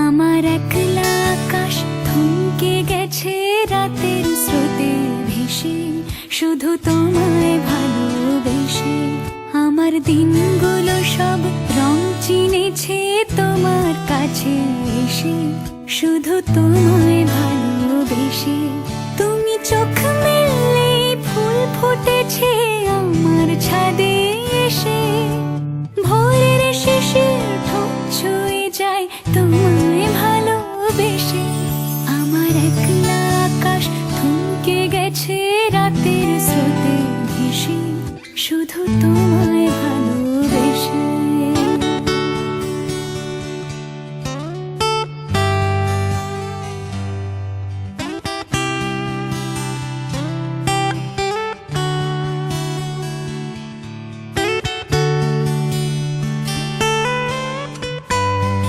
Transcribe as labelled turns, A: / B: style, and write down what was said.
A: আমার একলা আকাশ থমকে গেছে রাতের স্রোতে ভেসে, শুধু তোমায় ভালোবেসে। আমার দিনগুলো সব রং চিনেছে তোমার কাছে এসে, শুধু তোমায় ভালোবেসে। তুমি চোখ মেললে ফুল ফুটেছে আমার ছাদে এসে, ভোরের শেষের ঠোঁট ছুঁয়ে যায় তোমায় ভালোবেসে। আমার একলা আকাশ থমকে গেছে রাতের স্রোতে ভেসে, শুধু তুমি